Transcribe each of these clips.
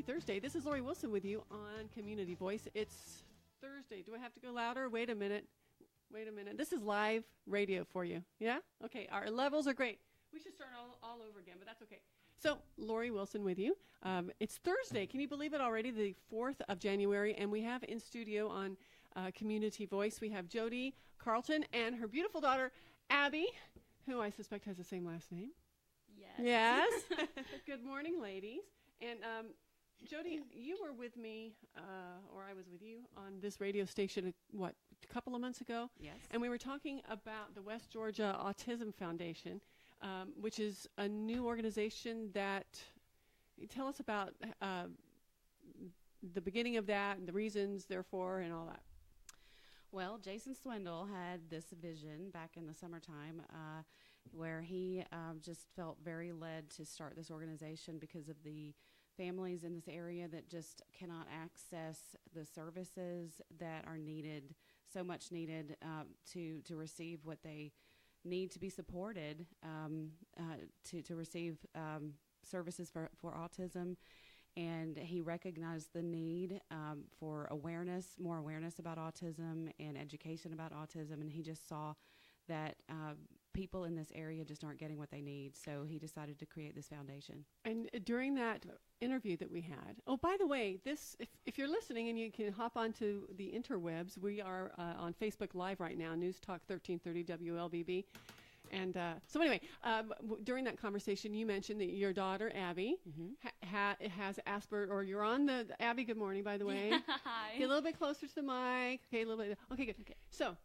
Thursday. This is Lori Wilson with you on Community Voice. It's Thursday. Do I have to go louder? Wait a minute. This is live radio for you. Yeah? Okay. Our levels are great. We should start all over again, but that's okay. So, Lori Wilson with you. It's Thursday. Can you believe it already? The 4th of January. And we have in studio on Community Voice, we have Jodi, Carlton, and her beautiful daughter, Abby, who I suspect has the same last name. Yes. Yes. Good morning, ladies. And Jodi, you were with me, or I was with you, on this radio station, a couple of months ago? Yes. And we were talking about the West Georgia Autism Foundation, which is a new organization that, tell us about the beginning of that and the reasons, therefore, and all that. Well, Jason Swindle had this vision back in the summertime where he just felt very led to start this organization because of the families in this area that just cannot access the services that are needed, so much needed to receive what they need to be supported, to receive services for autism. And he recognized the need for more awareness about autism and education about autism. And he just saw that people in this area just aren't getting what they need. So he decided to create this foundation. And during that interview that we had, oh, by the way, if you're listening and you can hop onto the interwebs, we are on Facebook Live right now, News Talk 1330 WLBB. And so anyway, during that conversation, you mentioned that your daughter, Abby, has Asperger's, or you're on the, Abby, good morning, by the way. Hi. Get a little bit closer to the mic. Okay, a little bit. Okay, good. Okay. So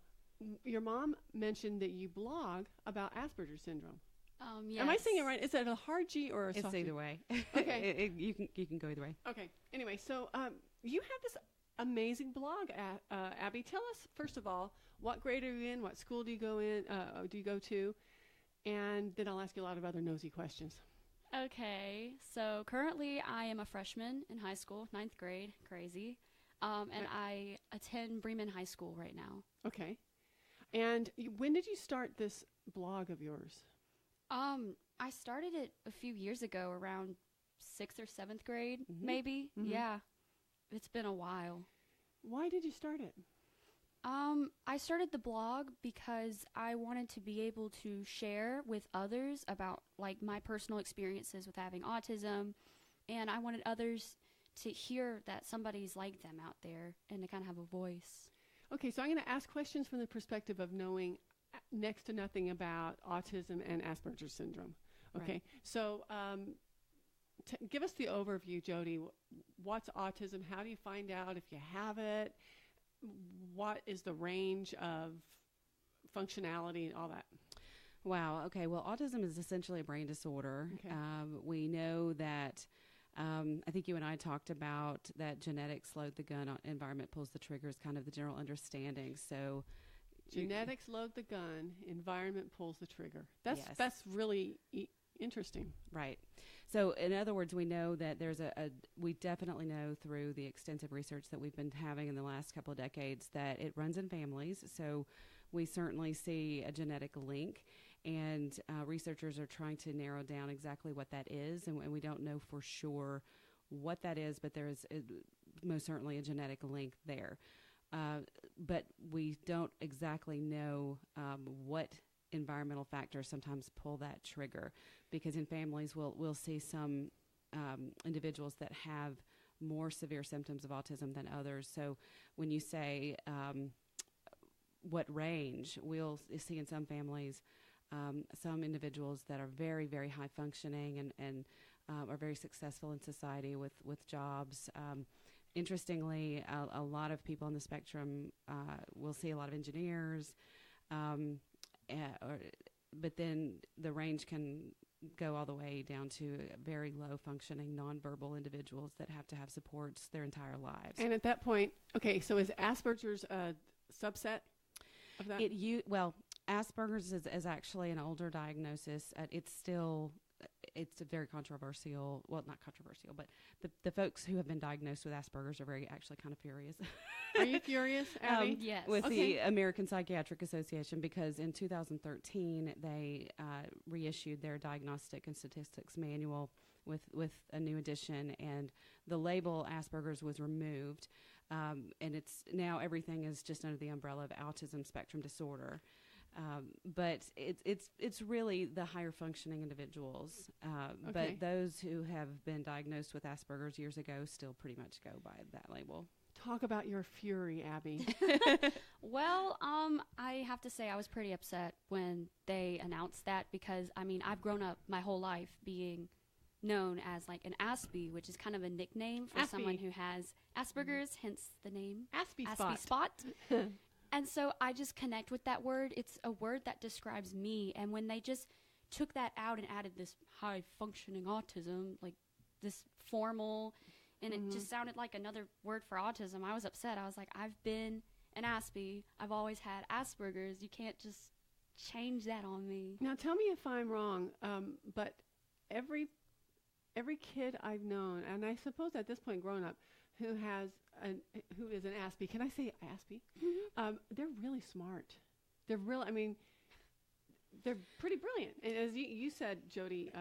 your mom mentioned that you blog about Asperger's syndrome. Yes. Am I saying it right? Is it a hard G or a soft G? It's either way. Okay. You can go either way. Okay. Anyway, so you have this amazing blog, Abby. Tell us, first of all, what grade are you in? What school do you go to? And then I'll ask you a lot of other nosy questions. Okay, so currently I am a freshman in high school, 9th grade, crazy. And I attend Bremen High School right now. Okay. And when did you start this blog of yours? I started it a few years ago, around 6th or 7th grade, maybe. Mm-hmm. Yeah, it's been a while. Why did you start it? I started the blog because I wanted to be able to share with others about my personal experiences with having autism, and I wanted others to hear that somebody's like them out there and to kind of have a voice. Okay, so I'm going to ask questions from the perspective of knowing next to nothing about autism and Asperger's syndrome. Okay, right. So give us the overview, Jodi. What's autism? How do you find out if you have it? What is the range of functionality and all that? Wow. Okay. Well, autism is essentially a brain disorder. Okay. We know that, I think you and I talked about that genetics load the gun, environment pulls the trigger is kind of the general understanding. So genetics load the gun, environment pulls the trigger. That's really interesting. Right. So in other words, we know that there's we definitely know through the extensive research that we've been having in the last couple of decades that it runs in families. So we certainly see a genetic link, and researchers are trying to narrow down exactly what that is. And we don't know for sure what that is, but there is most certainly a genetic link there. But we don't exactly know what environmental factors sometimes pull that trigger, because in families we'll see some individuals that have more severe symptoms of autism than others. So when you say what range, we'll see in some families some individuals that are very, very high functioning and are very successful in society with jobs. Interestingly, a lot of people on the spectrum, we'll see a lot of engineers, but then the range can go all the way down to very low functioning nonverbal individuals that have to have supports their entire lives. And at that point, okay, so is Asperger's a subset of that? Asperger's is actually an older diagnosis. It's a very controversial, well, not controversial, but the folks who have been diagnosed with Asperger's are actually kind of furious. Are you furious, Abby? Yes. With the American Psychiatric Association, because in 2013 they reissued their Diagnostic and Statistics Manual with a new edition, and the label Asperger's was removed, and it's now everything is just under the umbrella of autism spectrum disorder. But it's really the higher functioning individuals. But those who have been diagnosed with Asperger's years ago still pretty much go by that label. Talk about your fury, Abby. Well, I have to say I was pretty upset when they announced that, because, I mean, I've grown up my whole life being known as like an Aspie, which is kind of a nickname for someone who has Asperger's, hence the name Aspie Spot. And so I just connect with that word. It's a word that describes me. And when they just took that out and added this high functioning autism, like this formal, and it just sounded like another word for autism, I was upset. I was like, I've been an Aspie. I've always had Asperger's. You can't just change that on me. Now, tell me if I'm wrong, but every kid I've known, and I suppose at this point grown up, who is an Aspie, can I say Aspie? Mm-hmm. They're really smart. They're pretty brilliant. And as you said, Jodi,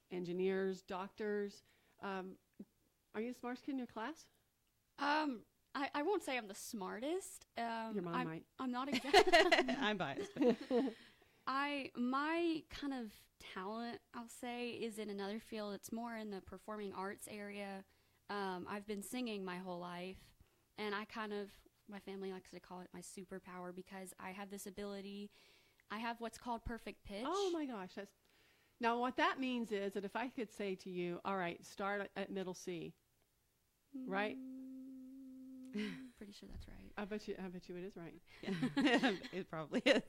engineers, doctors. Are you the smartest kid in your class? I won't say I'm the smartest. Your mom might. I'm not exactly. I'm biased. My kind of talent, I'll say, is in another field. It's more in the performing arts area. I've been singing my whole life, and my family likes to call it my superpower, because I have this ability. I have what's called perfect pitch. Oh my gosh. Now what that means is that if I could say to you, all right, start at middle C, right? Pretty sure that's right. I bet you it is right. Yeah. It probably is.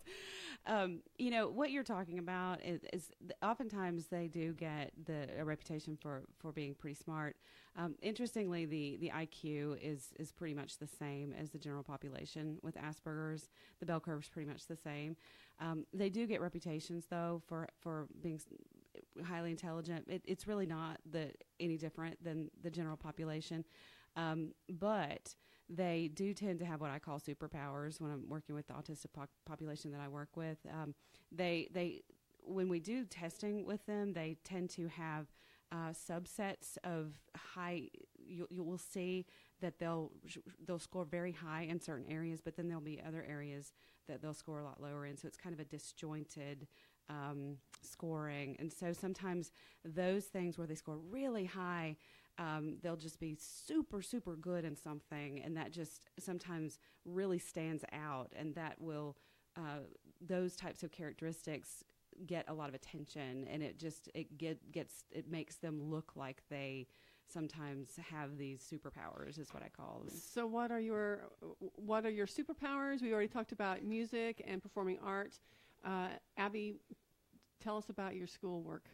What you're talking about is oftentimes they do get a reputation for being pretty smart. Interestingly, the IQ is pretty much the same as the general population with Asperger's. The bell curve is pretty much the same. They do get reputations, though, for being highly intelligent. It's really not any different than the general population. But they do tend to have what I call superpowers when I'm working with the autistic population that I work with. They when we do testing with them, they tend to have subsets of high. You will see that they'll score very high in certain areas, but then there'll be other areas that they'll score a lot lower in. So it's kind of a disjointed scoring. And so sometimes those things where they score really high, they'll just be super, super good in something, and that just sometimes really stands out, and that will, those types of characteristics get a lot of attention, and it makes them look like they sometimes have these superpowers, is what I call them. So what are your superpowers? We already talked about music and performing arts. Abby, tell us about your schoolwork.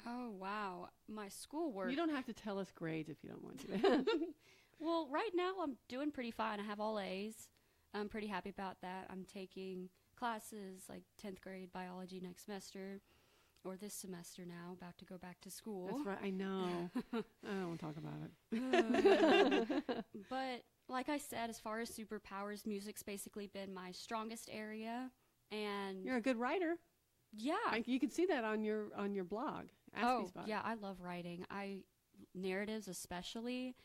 Oh, wow. My schoolwork. You don't have to tell us grades if you don't want to. Well, right now I'm doing pretty fine. I have all A's. I'm pretty happy about that. I'm taking classes like 10th grade biology next semester, or this semester now, about to go back to school. That's right. I know. I don't want to talk about it. But like I said, as far as superpowers, music's basically been my strongest area. And you're a good writer. Yeah. You can see that on your blog. Spot. Yeah, I love writing. Narratives especially.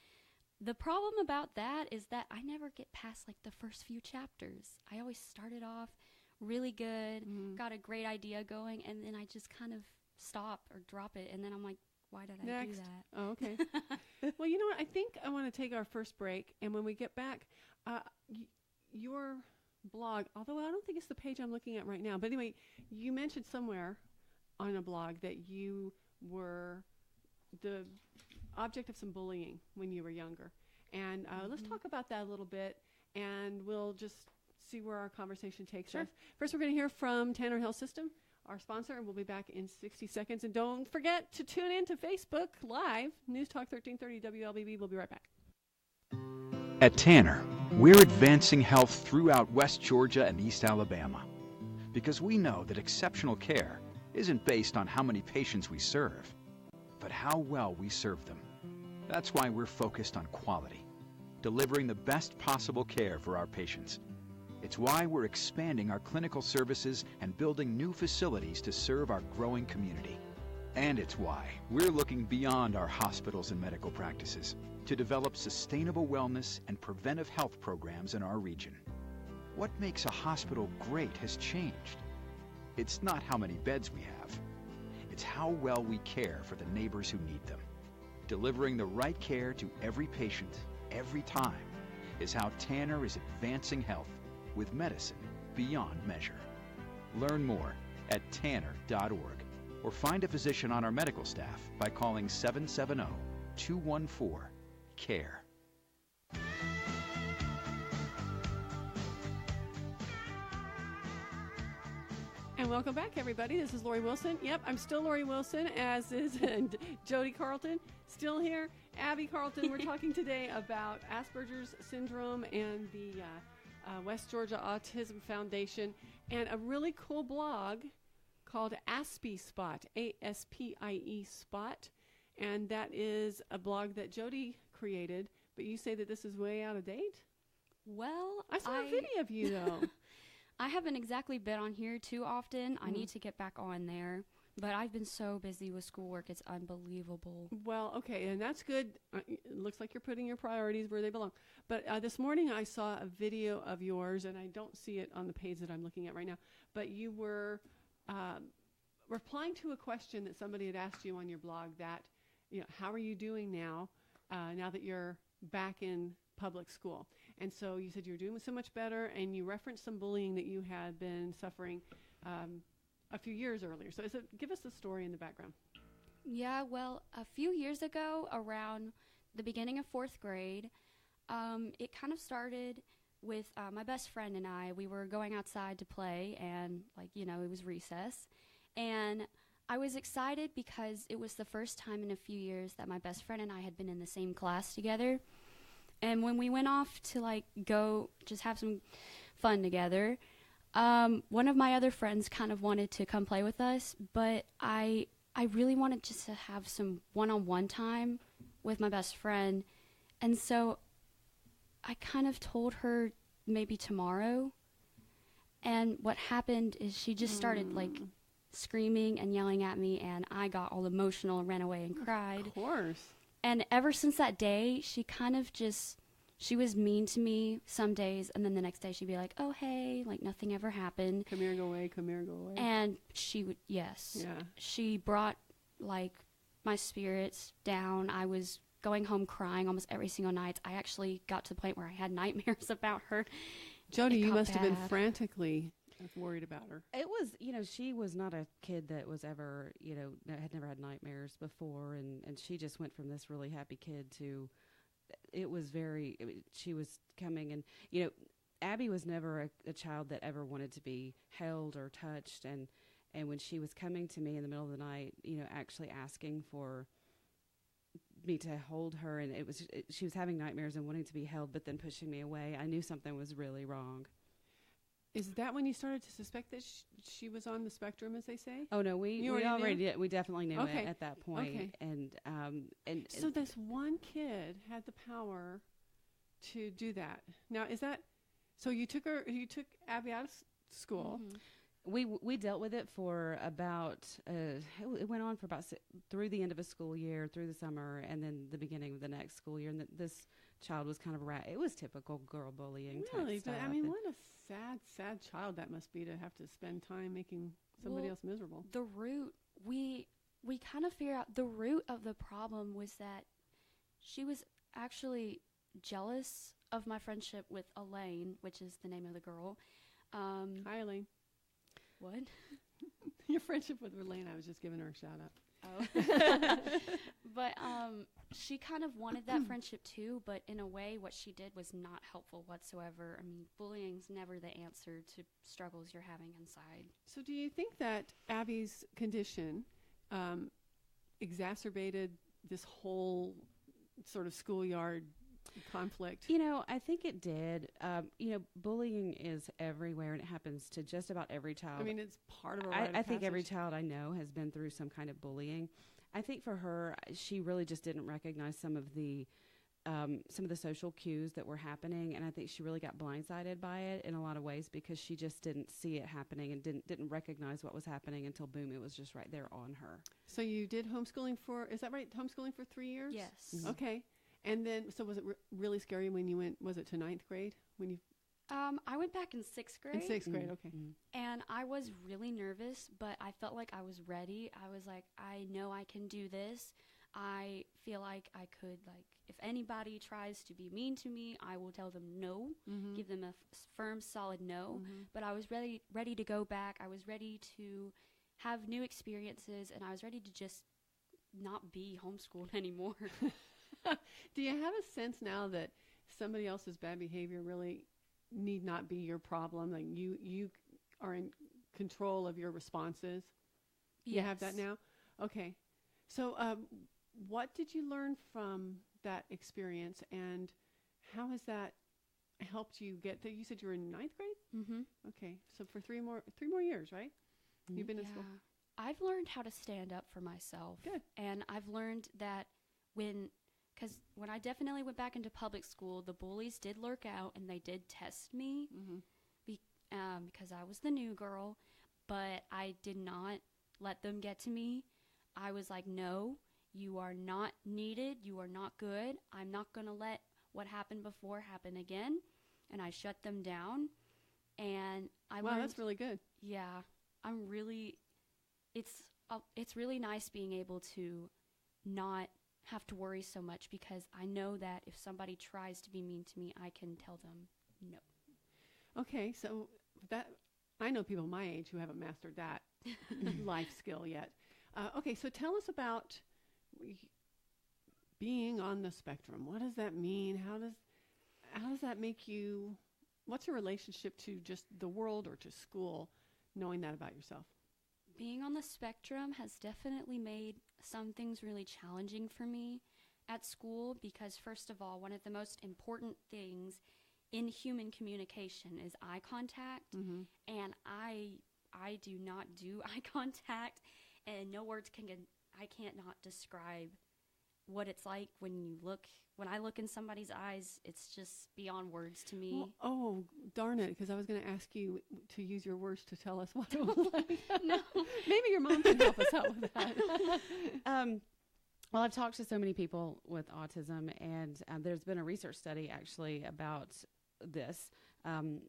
The problem about that is that I never get past like the first few chapters. I always started off really good, got a great idea going, and then I just kind of stop or drop it, and then I'm like, why did I do that? Oh, okay. Well, you know what? I think I want to take our first break, and when we get back, your blog, although I don't think it's the page I'm looking at right now, but anyway, you mentioned somewhere on a blog that you were the object of some bullying when you were younger. And let's talk about that a little bit, and we'll just see where our conversation takes us. First, we're going to hear from Tanner Health System, our sponsor, and we'll be back in 60 seconds. And don't forget to tune in to Facebook Live, News Talk 1330 WLBB. We'll be right back. At Tanner, we're advancing health throughout West Georgia and East Alabama, because we know that exceptional care isn't based on how many patients we serve, but how well we serve them. That's why we're focused on quality, delivering the best possible care for our patients. It's why we're expanding our clinical services and building new facilities to serve our growing community. And it's why we're looking beyond our hospitals and medical practices to develop sustainable wellness and preventive health programs in our region. What makes a hospital great has changed. It's not how many beds we have. It's how well we care for the neighbors who need them. Delivering the right care to every patient, every time, is how Tanner is advancing health with medicine beyond measure. Learn more at tanner.org or find a physician on our medical staff by calling 770-214-CARE. And welcome back, everybody. This is Lori Wilson. Yep, I'm still Lori Wilson, as is Jodi Carlton, still here. Abby Carlton, we're talking today about Asperger's syndrome and the West Georgia Autism Foundation, and a really cool blog called Aspie Spot, A-S-P-I-E Spot, and that is a blog that Jodi created, but you say that this is way out of date? Well, I saw a video of you, though. I haven't exactly been on here too often. I need to get back on there, but I've been so busy with schoolwork. It's unbelievable. Well, okay, and that's good. It looks like you're putting your priorities where they belong. But this morning I saw a video of yours, and I don't see it on the page that I'm looking at right now, but you were replying to a question that somebody had asked you on your blog that, how are you doing now, now that you're back in public school? And so you said you're doing so much better, and you referenced some bullying that you had been suffering a few years earlier. So give us the story in the background. Yeah, well, a few years ago, around the beginning of 4th grade, it kind of started with my best friend and I. We were going outside to play, and it was recess. And I was excited because it was the first time in a few years that my best friend and I had been in the same class together. And when we went off to go just have some fun together, one of my other friends kind of wanted to come play with us, but I really wanted just to have some one-on-one time with my best friend. And so I kind of told her maybe tomorrow. And what happened is she just started screaming and yelling at me, and I got all emotional and ran away and cried. Of course. And ever since that day, she kind of she was mean to me some days, and then the next day she'd be like, oh, hey, nothing ever happened. Come here, go away, come here, go away. And she would, yes. Yeah. She brought, my spirits down. I was going home crying almost every single night. I actually got to the point where I had nightmares about her. Jodi, you must have been frantically worried about her. It was, she was not a kid that was ever, had never had nightmares before. And she just went from this really happy kid to, she was coming. And, Abby was never a child that ever wanted to be held or touched. And when she was coming to me in the middle of the night, actually asking for me to hold her, and she was having nightmares and wanting to be held, but then pushing me away, I knew something was really wrong. Is that when you started to suspect that she was on the spectrum, as they say? Oh no, we already did. We definitely knew it at that point. Okay. And so this one kid had the power to do that. Now, is that so? You took Abby out of school. Mm-hmm. We dealt with it for about it went on for about through the end of a school year, through the summer, and then the beginning of the next school year. And this child was kind of it was typical girl bullying Really, type stuff. but I mean, what a sad child that must be to have to spend time making somebody else miserable. The root, we kind of figured out the root of the problem was that she was actually jealous of my friendship with Elaine, which is the name of the girl. Hi, Elaine. What? Your friendship with Elaine, I was just giving her a shout out. Oh. But she kind of wanted that friendship too, but in a way what she did was not helpful whatsoever. I mean, bullying's never the answer to struggles you're having inside. So do you think that Abby's condition exacerbated this whole sort of schoolyard conflict? I think it did. Bullying is everywhere, and it happens to just about every child. I mean, it's part of a rite of I think every passage. child I know has been through some kind of bullying. I think for her, she really just didn't recognize some of the some of the social cues that were happening, and I think she really got blindsided by it in a lot of ways because she just didn't see it happening and didn't recognize what was happening until boom, it was just right there on her. So you did homeschooling is that right? Homeschooling for 3 years? Yes. Mm-hmm. Okay. And then, so was it really scary when you went, was it to 9th grade? When you I went back in 6th grade. In 6th grade, okay. And I was really nervous, but I felt like I was ready. I was like, I know I can do this. I feel like I could, like, if anybody tries to be mean to me, I will tell them no, give them a firm, solid no. But I was ready to go back. I was ready to have new experiences, and I was ready to just not be homeschooled anymore. Do you have a sense now that somebody else's bad behavior really need not be your problem? Like you are in control of your responses? You have that now? Okay. So what did you learn from that experience, and how has that helped you get there? You said you were in 9th grade? Mm-hmm. Okay. So for three more years, right? You've been in school. I've learned how to stand up for myself. Good. And I've learned that because when I definitely went back into public school, the bullies did lurk out and they did test me because I was the new girl, but I did not let them get to me. I was like, no, you are not needed. You are not good. I'm not going to let what happened before happen again. And I shut them down. And I learned. Wow, that's really good. Yeah, it's really nice being able to not have to worry so much, because I know that if somebody tries to be mean to me, I can tell them no. Okay, so that I know people my age who haven't mastered that life skill yet. Okay, so tell us about being on the spectrum. What does that mean? How does that make you? What's your relationship to just the world or to school, knowing that about yourself? Being on the spectrum has definitely made some things really challenging for me at school, because first of all, one of the most important things in human communication is eye contact, and I do not do eye contact, and no words I can't not describe what it's like when I look in somebody's eyes. It's just beyond words to me. Well, oh, darn it, because I was going to ask you to use your words to tell us what it was like. No. Maybe your mom can help us out with that. Well, I've talked to so many people with autism, and there's been a research study actually about this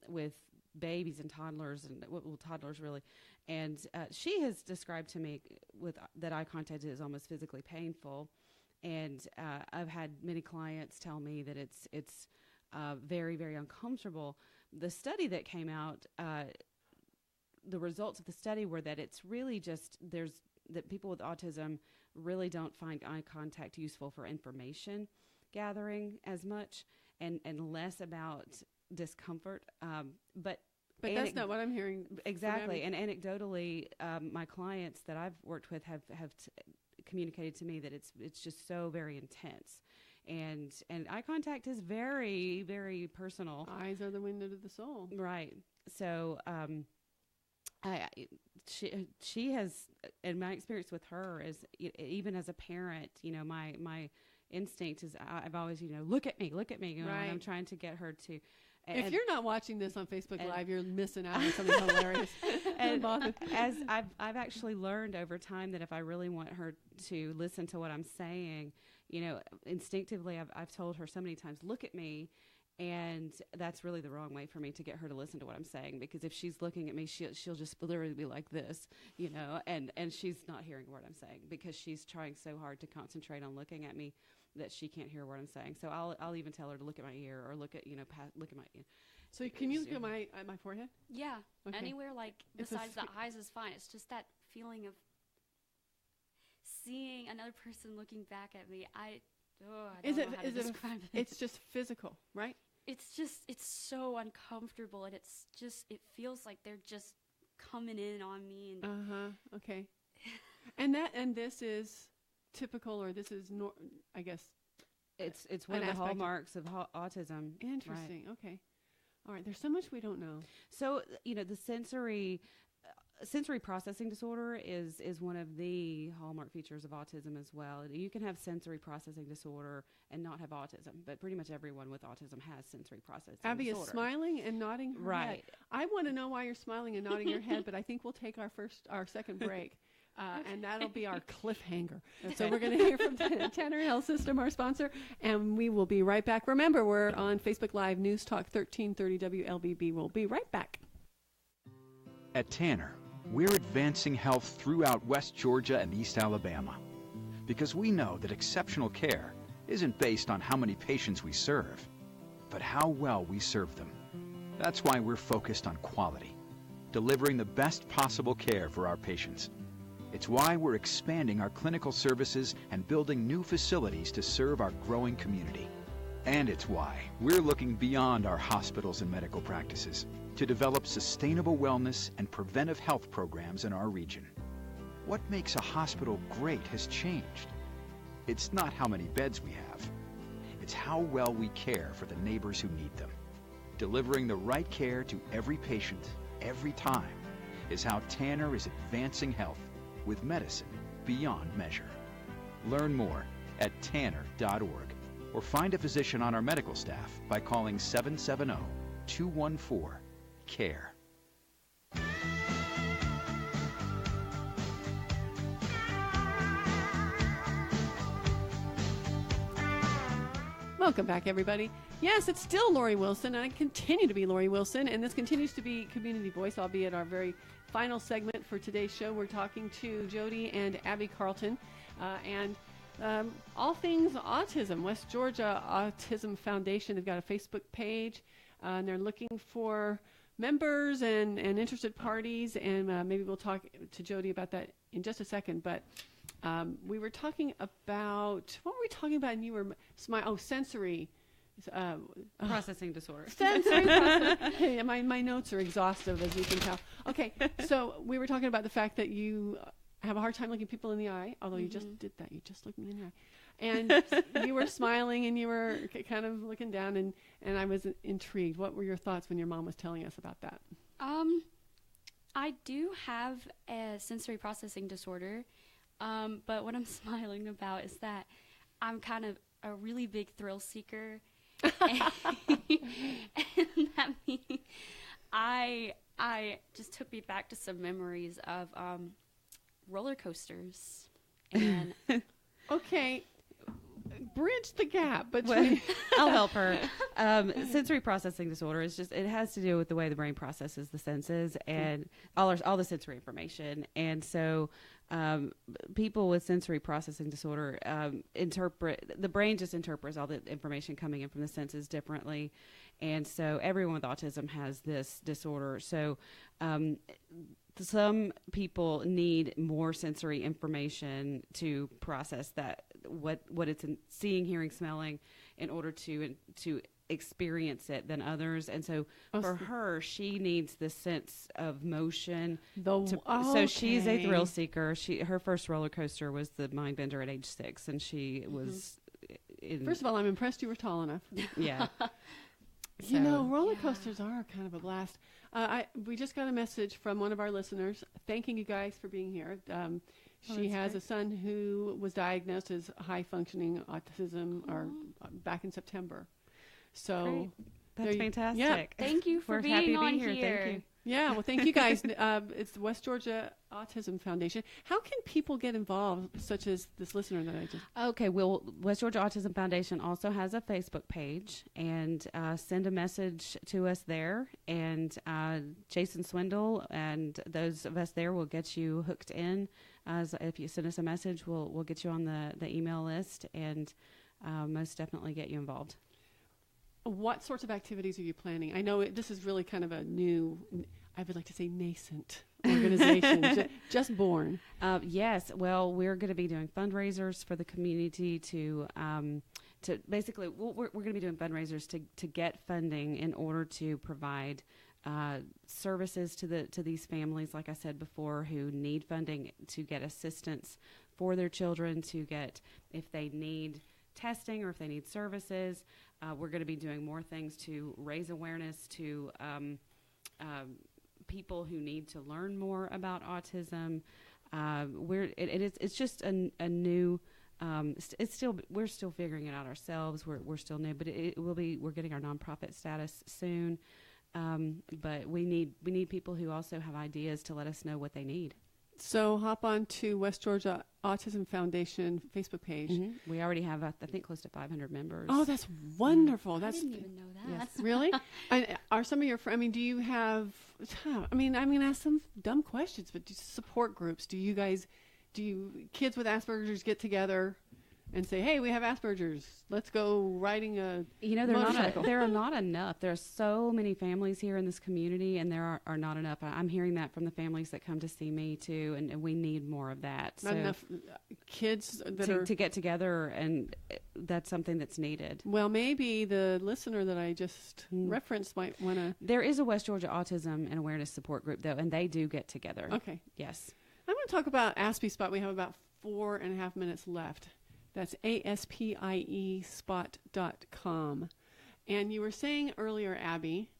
with babies and toddlers, and toddlers really. And she has described to me that eye contact is almost physically painful. And I've had many clients tell me that it's very, very uncomfortable. The study that came out, the results of the study were that it's really just that people with autism really don't find eye contact useful for information gathering as much, and less about discomfort. But that's not what I'm hearing. Exactly. And anecdotally, my clients that I've worked with have communicated to me that it's just so very intense, and eye contact is very, very personal. Eyes are the window to the soul, right? So she has, and my experience with her is, even as a parent, my instinct is I've always look at me, right. And I'm trying to get her to. If you're not watching this on Facebook Live, you're missing out on something hilarious. And as I've actually learned over time that if I really want her to listen to what I'm saying, instinctively I've told her so many times, look at me. And that's really the wrong way for me to get her to listen to what I'm saying, because if she's looking at me, she'll just literally be like this, and she's not hearing what I'm saying because she's trying so hard to concentrate on looking at me that she can't hear what I'm saying. So I'll even tell her to look at my ear or look at my ear. So can you look at my forehead? Yeah. Okay. Anywhere It's besides the eyes is fine. It's just that feeling of seeing another person looking back at me. I don't know how to describe it. It's just physical, right? It's so uncomfortable, and it feels like they're just coming in on me. And okay. and this is typical, or this is I guess it's one of the hallmarks of autism. Interesting. Right. Okay. All right. There's so much we don't know. So the sensory sensory processing disorder is one of the hallmark features of autism as well. You can have sensory processing disorder and not have autism, but pretty much everyone with autism has sensory processing Abby disorder. is smiling and nodding her head. Right. I want to know why you're smiling and nodding your head, but I think we'll take our second break. And that'll be our cliffhanger. So we're going to hear from Tanner Health System, our sponsor, and we will be right back. Remember, we're on Facebook Live, News Talk 1330 WLBB. We'll be right back. At Tanner, we're advancing health throughout West Georgia and East Alabama because we know that exceptional care isn't based on how many patients we serve, but how well we serve them. That's why we're focused on quality, delivering the best possible care for our patients. It's why we're expanding our clinical services and building new facilities to serve our growing community. And it's why we're looking beyond our hospitals and medical practices to develop sustainable wellness and preventive health programs in our region. What makes a hospital great has changed. It's not how many beds we have. It's how well we care for the neighbors who need them. Delivering the right care to every patient, every time, is how Tanner is advancing health with medicine beyond measure. Learn more at tanner.org or find a physician on our medical staff by calling 770-214-CARE. Welcome back, everybody. Yes, it's still Lori Wilson, and I continue to be Lori Wilson, and this continues to be Community Voice, albeit our very final segment for today's show. We're talking to Jodi and Abby Carlton, and all things autism. West Georgia Autism Foundation, they've got a Facebook page, and they're looking for members and interested parties, and maybe we'll talk to Jodi about that in just a second, but we were talking about, what were we talking about? And you were sensory Processing disorder. Sensory processing. Hey, my notes are exhaustive, as you can tell. Okay, so we were talking about the fact that you have a hard time looking people in the eye, although you just did that. You just looked me in the eye. And you were smiling and you were kind of looking down, and I was intrigued. What were your thoughts when your mom was telling us about that? I do have a sensory processing disorder, but what I'm smiling about is that I'm kind of a really big thrill seeker. And that means I just took me back to some memories of roller coasters. And okay, bridge the gap between. I'll help her. Sensory processing disorder is just, it has to do with the way the brain processes the senses and all the sensory information. And so people with sensory processing disorder the brain just interprets all the information coming in from the senses differently. And so everyone with autism has this disorder. So some people need more sensory information to process that, what it's seeing, hearing, smelling, in order to experience it than others. And so for her, she needs the sense of motion. So she's a thrill seeker. Her first roller coaster was the Mind Bender at age 6, and she was First of all, I'm impressed you were tall enough. Yeah. You know, roller coasters are kind of a blast. We just got a message from one of our listeners thanking you guys for being here. She has a son who was diagnosed as high-functioning autism back in September. So great. That's fantastic. Yeah. Thank you for We're being happy to on be here. here. Thank you. Yeah, well, thank you guys. It's the West Georgia Autism Foundation. How can people get involved, such as this listener that I just... Okay, well, West Georgia Autism Foundation also has a Facebook page, and send a message to us there, and Jason Swindle and those of us there will get you hooked in. If you send us a message, we'll get you on the email list, and most definitely get you involved. What sorts of activities are you planning? I know this is really kind of a new, I would like to say nascent organization, just born. Yes. Well, we're going to be doing fundraisers for the community to basically, we're going to be doing fundraisers to get funding in order to provide services to these families, like I said before, who need funding to get assistance for their children, to get, if they need testing or if they need services. We're going to be doing more things to raise awareness, to people who need to learn more about autism. It's just a new. We're still figuring it out ourselves. We're still new, but we're getting our nonprofit status soon. But we need people who also have ideas to let us know what they need. So hop on to West Georgia Autism Foundation Facebook page. Mm-hmm. We already have, I think, close to 500 members. Oh, that's wonderful. I That's didn't even know that. yes. Really? And are some of your friends? I mean, do you have? I mean, ask some dumb questions, but support groups? Do you kids with Asperger's get together and say, "Hey, we have Asperger's. Let's go riding a motorcycle"? There are not enough. There are so many families here in this community, and there are not enough. I'm hearing that from the families that come to see me too, and we need more of that. Not enough kids to get together, and that's something that's needed. Well, maybe the listener that I just referenced might want to. There is a West Georgia Autism and Awareness Support Group, though, and they do get together. Okay. Yes. I want to talk about Aspie Spot. We have about 4.5 minutes left. That's ASPIE spot.com. And you were saying earlier, Abby,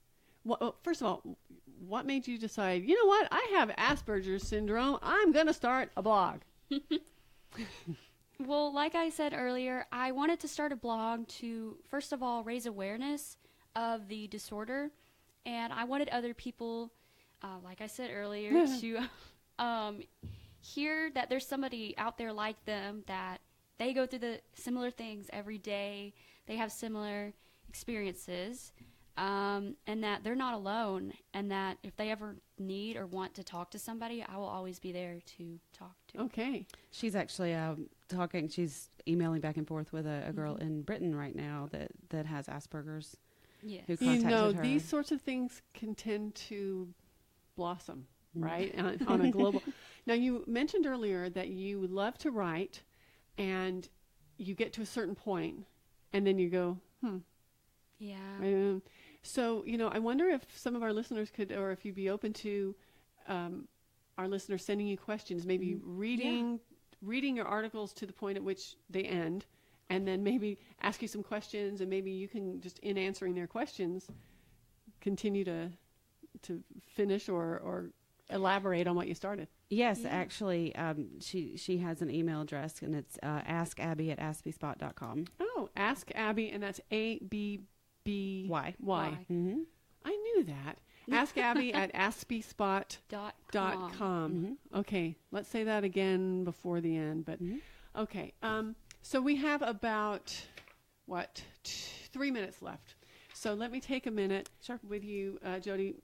first of all, what made you decide, you know what, I have Asperger's syndrome. I'm going to start a blog. Well, like I said earlier, I wanted to start a blog to, first of all, raise awareness of the disorder. And I wanted other people, like I said earlier, to hear that there's somebody out there like them, that they go through the similar things every day. They have similar experiences, and that they're not alone, and that if they ever need or want to talk to somebody, I will always be there to talk to. Okay. She's actually she's emailing back and forth with a girl in Britain right now that has Asperger's. Yes. Who contacted her. These sorts of things can tend to blossom, right, on a global. Now, you mentioned earlier that you love to write, and you get to a certain point, and then you go, Yeah. So, I wonder if some of our listeners could, or if you'd be open to our listeners sending you questions, maybe reading your articles to the point at which they end, and then maybe ask you some questions, and maybe you can just, in answering their questions, continue to finish or elaborate on what you started. Yes, actually, she has an email address, and it's askabby@aspiespot.com. Oh, Ask Abby, and that's ABBY. Mm-hmm. I knew that. Ask Abby at aspiespot.com. Mm-hmm. Okay, let's say that again before the end. But okay, so we have about 3 minutes left. So let me take a minute with you, Jodi.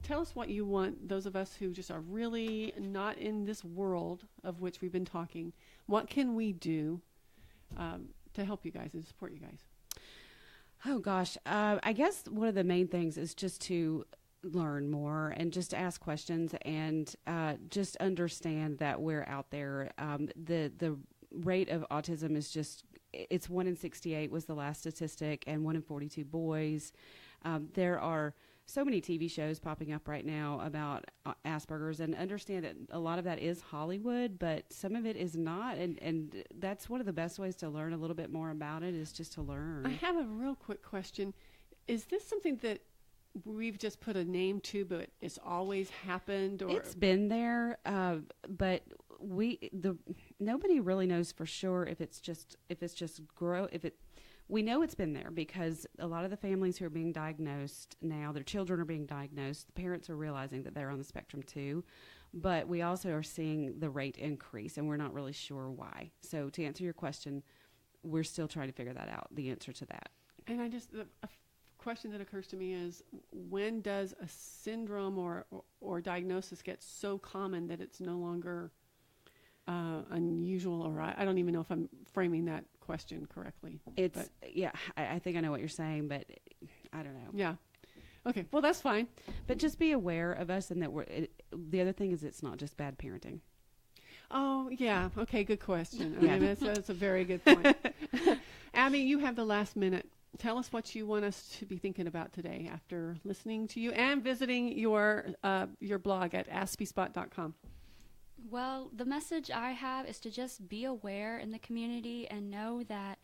Tell us what you want, those of us who just are really not in this world of which we've been talking. What can we do to help you guys and support you guys? Oh, gosh. I guess one of the main things is just to learn more and just to ask questions and just understand that we're out there. The rate of autism is it's 1 in 68 was the last statistic, and 1 in 42 boys. There are so many TV shows popping up right now about Asperger's, and understand that a lot of that is Hollywood, but some of it is not. And that's one of the best ways to learn a little bit more about it, is just to learn. I have a real quick question. Is this something that we've just put a name to, but it's always happened? Or it's been there, but nobody really knows for sure we know it's been there, because a lot of the families who are being diagnosed now, their children are being diagnosed, the parents are realizing that they're on the spectrum too, but we also are seeing the rate increase, and we're not really sure why. So to answer your question, we're still trying to figure that out, the answer to that. And a question that occurs to me is, when does a syndrome or diagnosis get so common that it's no longer unusual? Or I don't even know if I'm framing that question correctly. I think I know what you're saying, but I don't know. Yeah. Okay. Well, that's fine. But just be aware of us, and that the other thing is, it's not just bad parenting. Oh, yeah. Okay. Good question. I mean, that's a very good point. Abby, you have the last minute. Tell us what you want us to be thinking about today after listening to you and visiting your blog at aspiespot.com. Well, the message I have is to just be aware in the community and know that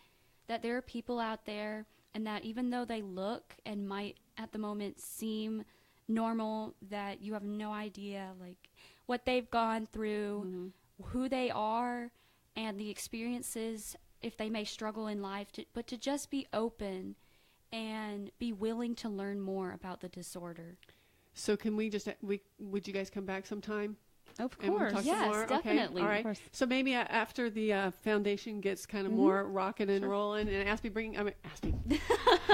there are people out there, and that even though they look and might at the moment seem normal, that you have no idea like what they've gone through, who they are, and the experiences, if they may struggle in life, but to just be open and be willing to learn more about the disorder. So can we just, would you guys come back sometime? Of And we'll course. talk some Yes, more? definitely. Okay. All Of right. course. So maybe after the foundation gets kind of more rocking and rolling, and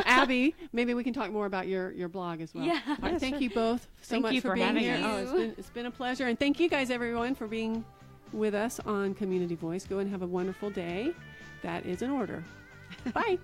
Abby, maybe we can talk more about your blog as well. Yeah. All right, Yeah, thank sure. you both so Thank much you for for being having here. us. Oh, it's been a pleasure, and thank you guys everyone for being with us on Community Voice. Go and have a wonderful day. That is in order. Bye.